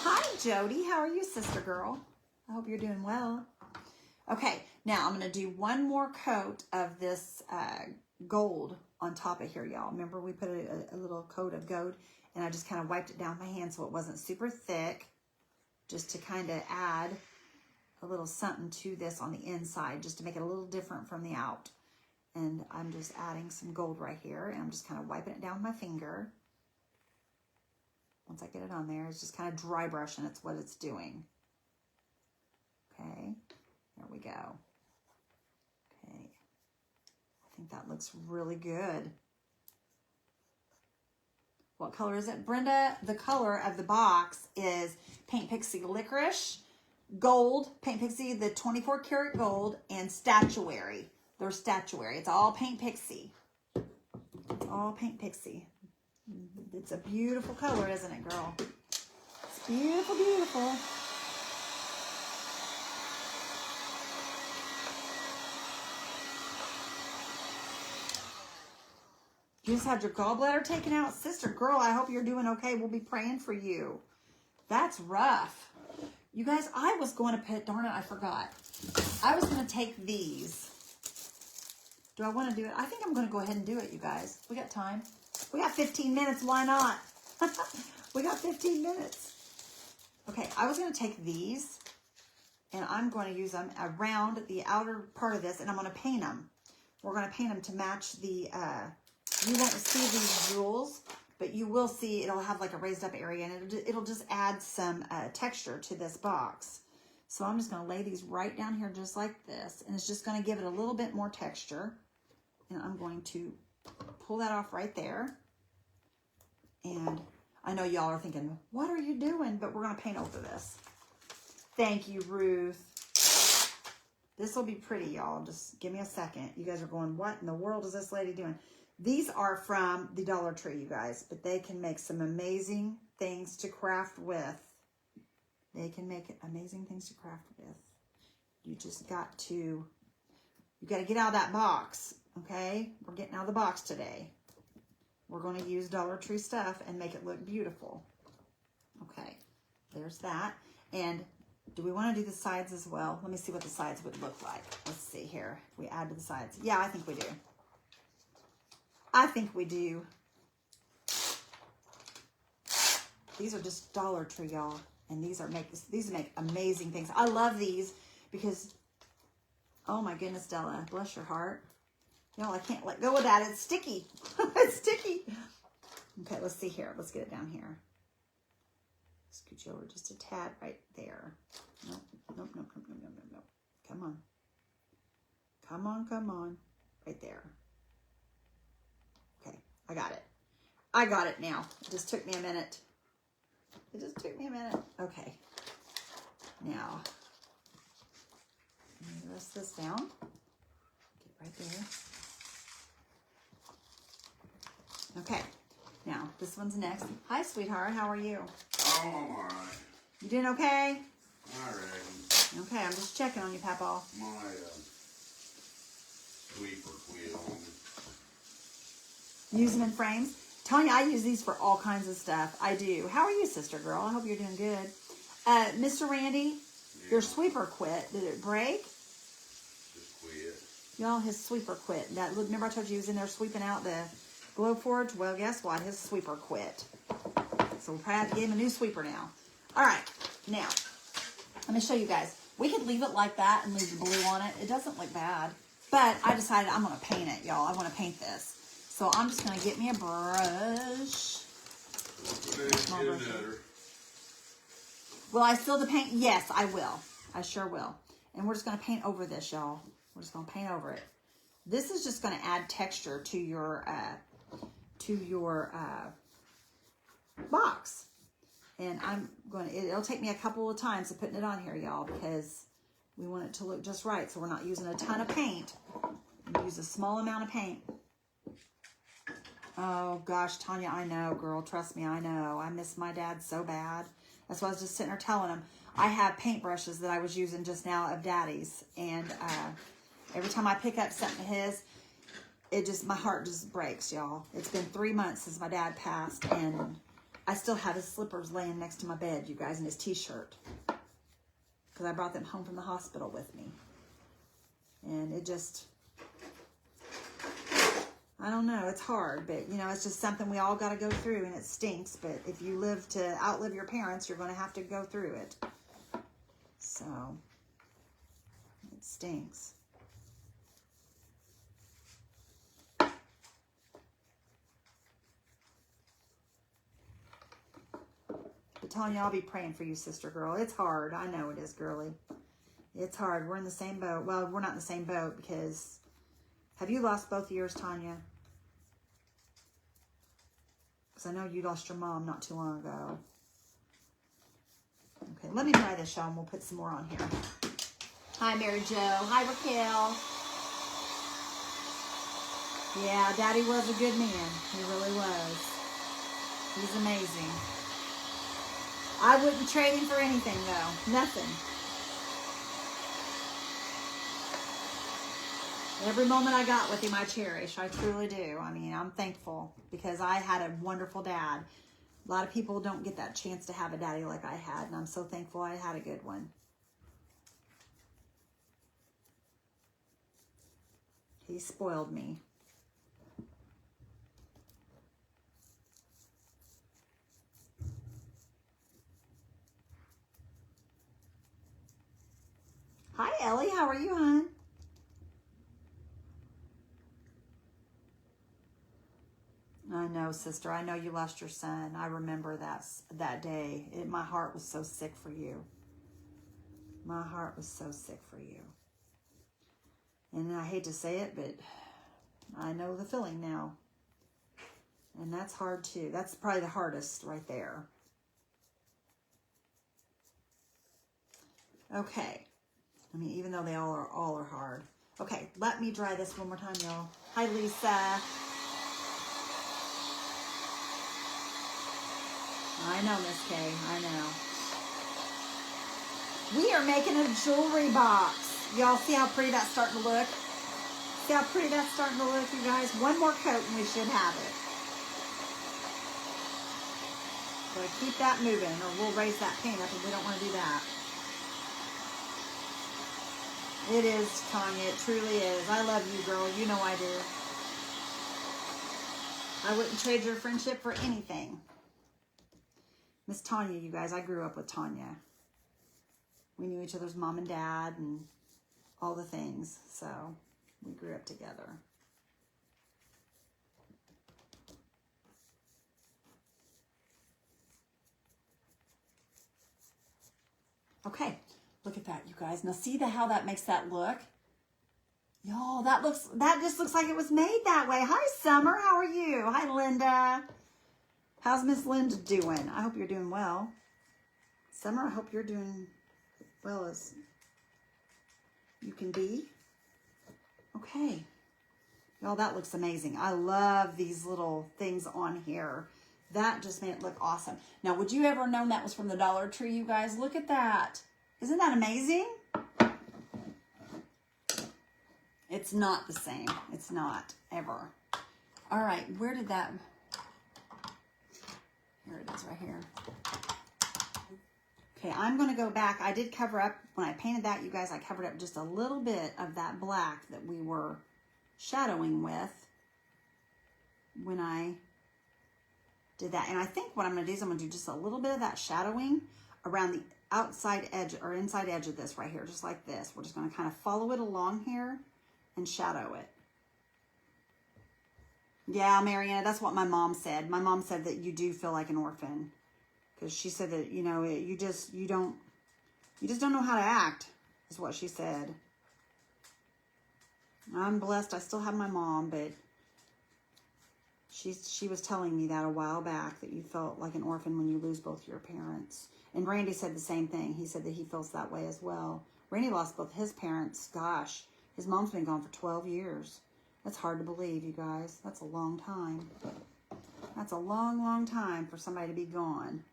Hi, Jody. How are you, sister girl? I hope you're doing well. Okay, now I'm going to do one more coat of this gold on top of here, y'all. Remember we put a little coat of gold, and I just kind of wiped it down with my hand so it wasn't super thick, just to kind of add a little something to this on the inside, just to make it a little different from the out. And I'm just adding some gold right here, and I'm just kind of wiping it down with my finger. Once I get it on there, it's just kind of dry brushing. It's what it's doing. Okay, there we go. Okay, I think that looks really good. What color is it? Brenda, the color of the box is Paint Pixie Licorice, Gold, Paint Pixie, the 24 karat gold, and Statuary. They're statuary. It's all Paint Pixie. It's all Paint Pixie. It's a beautiful color, isn't it, girl? It's beautiful, beautiful. You just had your gallbladder taken out? Sister girl, I hope you're doing okay. We'll be praying for you. That's rough. You guys, I was going to put, darn it, I forgot. I was going to take these. Do I want to do it? I think I'm going to go ahead and do it, you guys. We got time. We got 15 minutes. Why not? We got 15 minutes. Okay, I was going to take these, and I'm going to use them around the outer part of this, and I'm going to paint them. We're going to paint them to match the, you won't see these jewels, but you will see it'll have like a raised up area, and it'll just add some texture to this box. So I'm just going to lay these right down here just like this, and it's just going to give it a little bit more texture. And I'm going to pull that off right there. And I know y'all are thinking, what are you doing? But we're going to paint over this. Thank you, Ruth. This will be pretty, y'all. Just give me a second. You guys are going, what in the world is this lady doing? These are from the Dollar Tree, you guys. But they can make some amazing things to craft with. They can make amazing things to craft with. You just got to, you got to get out of that box. Okay, we're getting out of the box today. We're going to use Dollar Tree stuff and make it look beautiful. Okay, there's that. And do we want to do the sides as well? Let me see what the sides would look like. Let's see here. We add to the sides. Yeah, I think we do. I think we do. These are just Dollar Tree, y'all. And these make amazing things. I love these because, oh my goodness, Della, bless your heart. Y'all, I can't let go of that. It's sticky. It's sticky. Okay, let's see here. Let's get it down here. Scooch over just a tad right there. Nope, nope, nope, nope, nope, nope, nope, nope. Come on. Come on, come on. Right there. Okay, I got it. I got it now. It just took me a minute. It just took me a minute. Okay. Now, let me rest this down. Get right there. Okay. Now, this one's next. Hi, sweetheart. How are you? Oh, I'm all right. You doing okay? I reckon. Okay, I'm just checking on you, Papa. My sweeper quit on me. Use them in frames. Tanya, I use these for all kinds of stuff. I do. How are you, sister girl? I hope you're doing good. Mr. Randy, your sweeper quit. Did it break? Just quit. Y'all, his sweeper quit. Remember I told you he was in there sweeping out the Glowforge? Well, guess what? His sweeper quit. So we'll probably have to get him a new sweeper now. All right. Now, let me show you guys. We could leave it like that and leave the blue on it. It doesn't look bad. But I decided I'm going to paint it, y'all. I want to paint this. So I'm just going to get me a brush. Small brush. Will I still the paint? Yes, I will. I sure will. And we're just going to paint over this, y'all. We're just going to paint over it. This is just going to add texture to your box. And it'll take me a couple of times of putting it on here, y'all, because we want it to look just right. So we're not using a ton of paint. We use a small amount of paint. Oh gosh, Tanya, I know, girl. Trust me, I know. I miss my dad so bad. That's why I was just sitting there telling him. I have paintbrushes that I was using just now of Daddy's. And every time I pick up something of his, my heart just breaks, y'all. It's been 3 months since my dad passed, and I still have his slippers laying next to my bed, you guys, and his t-shirt. Because I brought them home from the hospital with me. And it just, I don't know, it's hard, but you know, it's just something we all got to go through, and it stinks. But if you live to outlive your parents, you're going to have to go through it. So, it stinks. But Tanya, I'll be praying for you, sister girl. It's hard. I know it is, girly. It's hard. We're in the same boat. Well, we're not in the same boat because... Have you lost both yours, Tanya? Because I know you lost your mom not too long ago. Okay, let me try this, y'all, and we'll put some more on here. Hi, Mary Jo. Hi, Raquel. Yeah, Daddy was a good man. He really was. He's amazing. I wouldn't trade him for anything, though. Nothing. Every moment I got with him, I cherish. I truly do. I mean, I'm thankful because I had a wonderful dad. A lot of people don't get that chance to have a daddy like I had, and I'm so thankful I had a good one. He spoiled me. Hi, Ellie. How are you, hon? I know, sister. I know you lost your son. I remember that day. My heart was so sick for you. My heart was so sick for you. And I hate to say it, but I know the feeling now. And that's hard too. That's probably the hardest right there. Okay. I mean, even though they all are hard. Okay, let me dry this one more time, y'all. Hi, Lisa. I know, Miss Kay. I know. We are making a jewelry box. Y'all see how pretty that's starting to look? See how pretty that's starting to look, you guys? One more coat and we should have it. So keep that moving or we'll raise that paint up and we don't want to do that. It is, Tanya. It truly is. I love you, girl. You know I do. I wouldn't trade your friendship for anything. Miss Tanya, you guys, I grew up with Tanya. We knew each other's mom and dad and all the things. So we grew up together. Okay, look at that, you guys. Now see how that makes that look? Y'all, that just looks like it was made that way. Hi, Summer. How are you? Hi, Linda. How's Miss Linda doing? I hope you're doing well. Summer, I hope you're doing well as you can be. Okay. Y'all, that looks amazing. I love these little things on here. That just made it look awesome. Now, would you ever have known that was from the Dollar Tree, you guys? Look at that. Isn't that amazing? It's not the same. It's not, ever. All right, where did that... Here it is right here. Okay, I'm going to go back. I did cover up, when I painted that, you guys, I covered up just a little bit of that black that we were shadowing with when I did that. And I think what I'm going to do is I'm going to do just a little bit of that shadowing around the outside edge or inside edge of this right here, just like this. We're just going to kind of follow it along here and shadow it. Yeah, Mariana, that's what my mom said. My mom said that you do feel like an orphan. Because she said that, you know, you just don't know how to act, is what she said. I'm blessed. I still have my mom, but she was telling me that a while back, that you felt like an orphan when you lose both your parents. And Randy said the same thing. He said that he feels that way as well. Randy lost both his parents. Gosh, his mom's been gone for 12 years. That's hard to believe, you guys. That's a long time. That's a long, long time for somebody to be gone.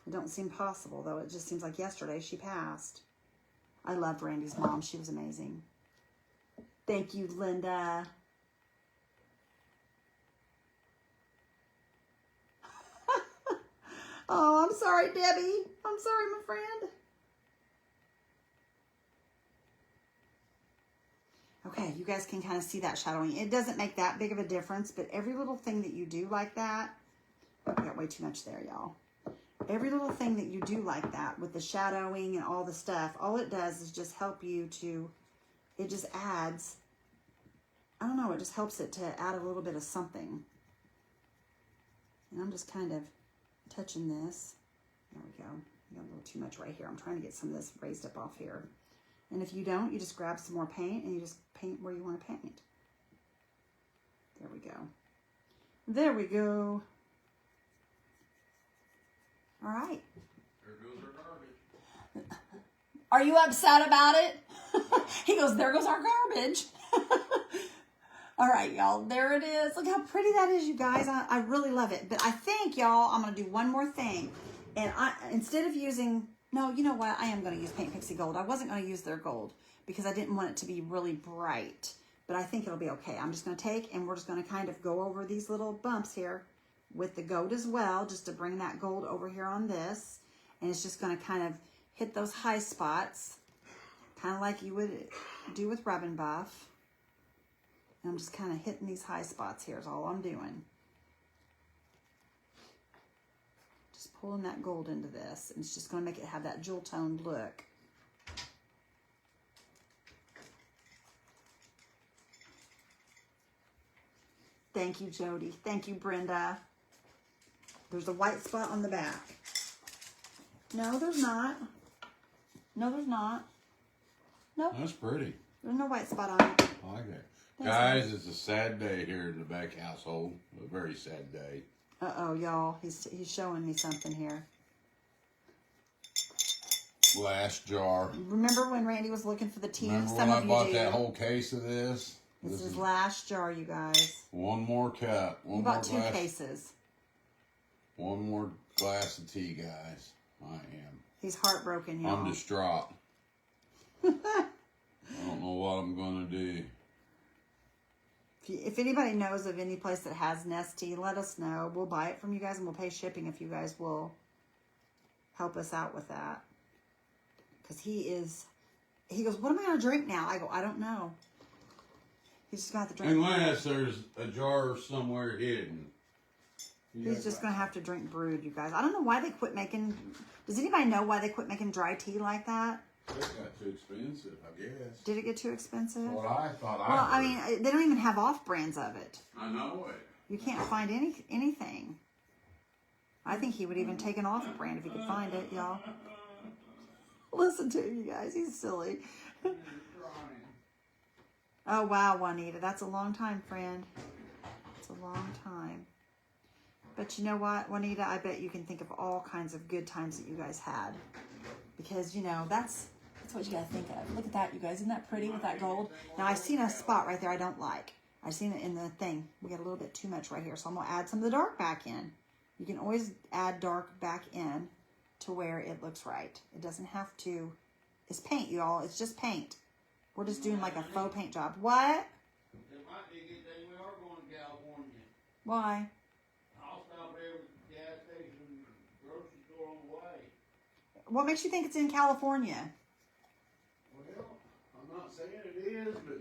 It don't seem possible, though. It just seems like yesterday she passed. I loved Randy's mom. She was amazing. Thank you, Linda. Oh, I'm sorry, Debbie. I'm sorry, my friend. Okay, you guys can kind of see that shadowing. It doesn't make that big of a difference, but every little thing that you do like that, I got way too much there, y'all. Every little thing that you do like that with the shadowing and all the stuff, all it does is just help you to, it just adds, I don't know, it just helps it to add a little bit of something. And I'm just kind of touching this. There we go. I got a little too much right here. I'm trying to get some of this raised up off here. And if you don't, you just grab some more paint and you just paint where you want to paint. There we go. There we go. All right. There goes our garbage. Are you upset about it? He goes, there goes our garbage. All right, y'all. There it is. Look how pretty that is, you guys. I really love it. But I think, y'all, I'm going to do one more thing. And instead of using... No, you know what? I am going to use Paint Pixie Gold. I wasn't going to use their gold because I didn't want it to be really bright. But I think it'll be okay. I'm just going to take and we're just going to kind of go over these little bumps here with the gold as well, just to bring that gold over here on this. And it's just going to kind of hit those high spots, kind of like you would do with Rub and Buff. And I'm just kind of hitting these high spots here is all I'm doing. Just pulling that gold into this. And it's just going to make it have that jewel toned look. Thank you, Jody. Thank you, Brenda. There's a white spot on the back. No, there's not. No, there's not. Nope. That's pretty. There's no white spot on it. I like that. Guys, it's a sad day here in the Beck household. A very sad day. Uh-oh, y'all. He's showing me something here. Last jar. Remember when Randy was looking for the tea? Remember when I bought that whole case of this? This is last jar, you guys. One more cup. You bought 2 cases. One more glass of tea, guys. I am. He's heartbroken, y'all. I'm distraught. I don't know what I'm going to do. If anybody knows of any place that has Nest tea, let us know. We'll buy it from you guys and we'll pay shipping if you guys will help us out with that. Because he goes, what am I going to drink now? I go, I don't know. He's just going to have to drink. Unless there's a jar somewhere hidden. He's just going to have to drink brewed, you guys. I don't know why they quit making... Does anybody know why they quit making dry tea like that? It got too expensive, I guess. Did it get too expensive? Well, I thought Well, I mean, they don't even have off-brands of it. I know it. You can't find anything. I think he would even take an off-brand if he could find it, y'all. Listen to him, you guys. He's silly. Oh, wow, Juanita. That's a long time, friend. It's a long time. But you know what, Juanita? I bet you can think of all kinds of good times that you guys had. Because, you know, that's what you got to think of. Look at that, you guys. Isn't that pretty with that gold? Now, I've seen a spot right there I don't like. I've seen it in the thing. We got a little bit too much right here. So I'm going to add some of the dark back in. You can always add dark back in to where it looks right. It doesn't have to. It's paint, y'all. It's just paint. We're just doing like a faux paint job. What? It might be a good thing we are going to California. Why? I'll stop there with the gas station, grocery store on the way. What makes you think it's in California? Well, I'm not saying it is, but...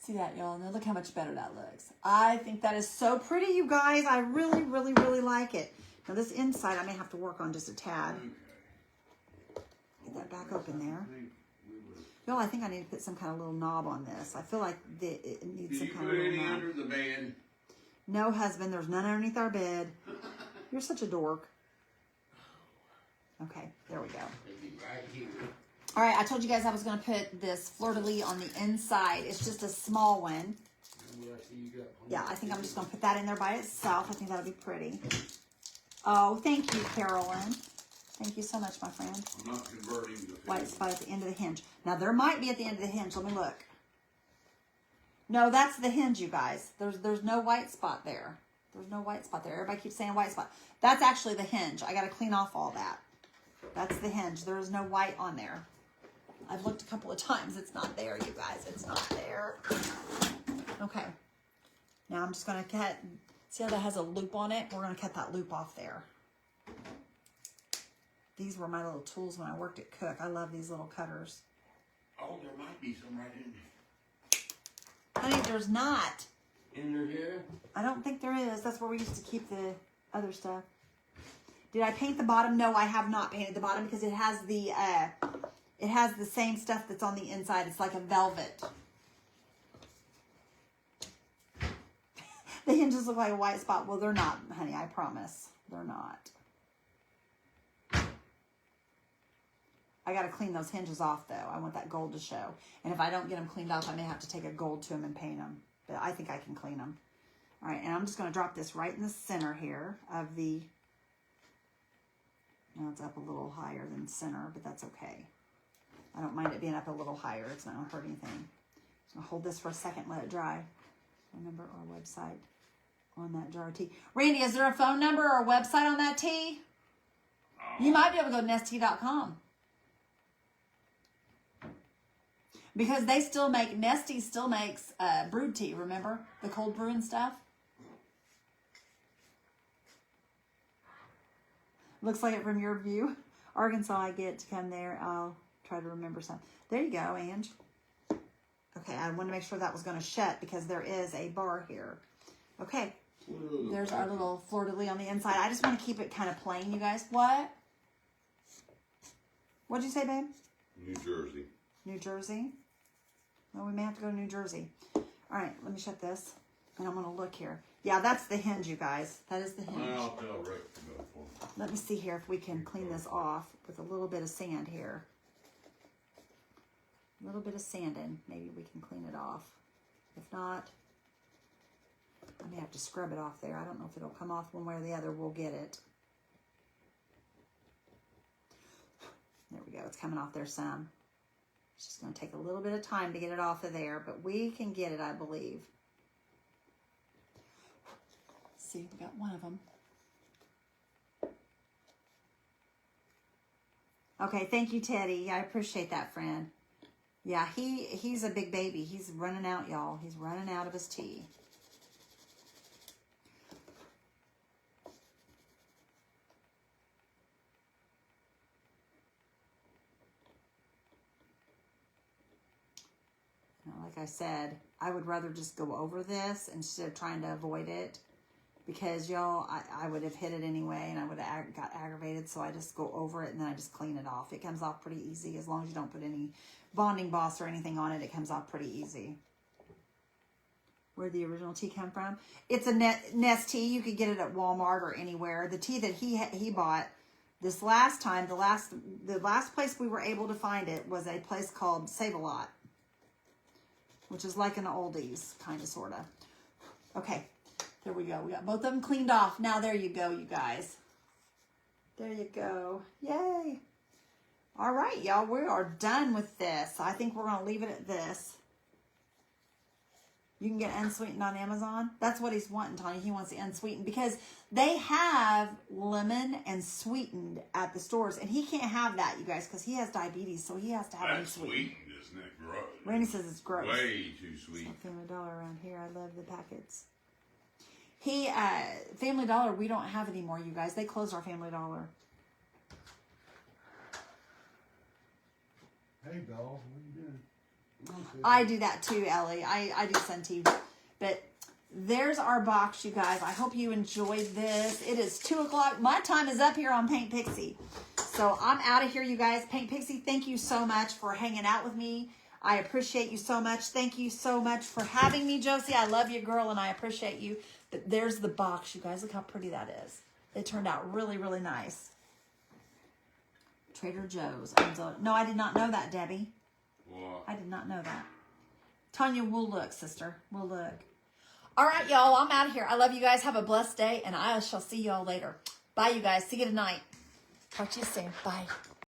See that, y'all? Now look how much better that looks. I think that is so pretty, you guys. I really, really, really like it. Now this inside I may have to work on just a tad. Get that back open there. Y'all, I think I need to put some kind of little knob on this. I feel like it needs some kind of little knob. Did you put any under the bed? No, husband. There's none underneath our bed. You're such a dork. Okay, there we go. It'd be right here. All right, I told you guys I was going to put this fleur-de-lis on the inside. It's just a small one. Yeah, I think I'm just going to put that in there by itself. I think that'll be pretty. Oh, thank you, Carolyn. Thank you so much, my friend. I'm not converting the White spot at the end of the hinge. Now, there might be at the end of the hinge. Let me look. No, that's the hinge, you guys. There's no white spot there. There's no white spot there. Everybody keeps saying white spot. That's actually the hinge. I got to clean off all that. That's the hinge. There is no white on there. I've looked a couple of times. It's not there, you guys. It's not there. Okay. Now I'm just going to cut. See how that has a loop on it? We're going to cut that loop off there. These were my little tools when I worked at Cook. I love these little cutters. Oh, there might be some right in there. Honey, there's not. In there here? I don't think there is. That's where we used to keep the other stuff. Did I paint the bottom? No, I have not painted the bottom because it has the same stuff that's on the inside. It's like a velvet. The hinges look like a white spot. Well, they're not, honey. I promise. They're not. I got to clean those hinges off, though. I want that gold to show. And if I don't get them cleaned off, I may have to take a gold to them and paint them. But I think I can clean them. All right, and I'm just going to drop this right in the center here of the... Now it's up a little higher than center, but that's okay. I don't mind it being up a little higher. It's not going to hurt anything. Just going to hold this for a second, let it dry. Remember our website on that jar of tea. Randy, is there a phone number or a website on that tea? You might be able to go to nestea.com. Because they still make, Nestea still makes brewed tea, remember? The cold brew and stuff. Looks like it from your view. Arkansas, I get to come there. I'll try to remember some. There you go, Ange. Okay, I want to make sure that was going to shut because there is a bar here. Okay, there's our little fleur-de-lis on the inside. I just want to keep it kind of plain, you guys. What? What'd you say, babe? New Jersey. New Jersey? Well, we may have to go to New Jersey. All right, let me shut this. And I'm going to look here. Yeah, that's the hinge, you guys. That is the hinge. I'll tell Rick to go for it. Let me see here if we can clean this off with a little bit of sand here. A little bit of sanding. Maybe we can clean it off. If not, I may have to scrub it off there. I don't know if it'll come off one way or the other. We'll get it. There we go. It's coming off there some. It's just going to take a little bit of time to get it off of there, but we can get it, I believe. Let's see, we got one of them. Okay, thank you, Teddy. I appreciate that, friend. Yeah, he's a big baby. He's running out, y'all. He's running out of his tea. Like I said, I would rather just go over this instead of trying to avoid it because, y'all, I would have hit it anyway and I would have got aggravated, so I just go over it and then I just clean it off. It comes off pretty easy as long as you don't put any bonding boss or anything on it. It comes off pretty easy. Where'd the original tea come from? It's a Nest tea. You could get it at Walmart or anywhere. The tea that he bought this last time, the last place we were able to find it was a place called Save-A-Lot, which is like an oldies, kind of, sort of. Okay, there we go. We got both of them cleaned off. Now, there you go, you guys. There you go. Yay. All right, y'all, we are done with this. I think we're going to leave it at this. You can get unsweetened on Amazon. That's what he's wanting, Tanya. He wants the unsweetened because they have lemon and sweetened at the stores. And he can't have that, you guys, because he has diabetes, so he has to have That's unsweetened. sweet, isn't it? Gross. Randy says it's gross. Way too sweet. Family Dollar around here. I love the packets. Family Dollar, we don't have anymore, you guys. They closed our Family Dollar. Hey, doll, what are you doing? I do that too, Ellie. I do Sun Tea. But there's our box, you guys. I hope you enjoyed this. It is 2 o'clock. My time is up here on Paint Pixie. So I'm out of here, you guys. Paint Pixie, thank you so much for hanging out with me. I appreciate you so much. Thank you so much for having me, Josie. I love you, girl, and I appreciate you. But there's the box, you guys. Look how pretty that is. It turned out really, really nice. Trader Joe's. No, I did not know that, Debbie. What? I did not know that. Tanya, we'll look, sister. We'll look. All right, y'all. I'm out of here. I love you guys. Have a blessed day, and I shall see y'all later. Bye, you guys. See you tonight. Talk to you soon. Bye.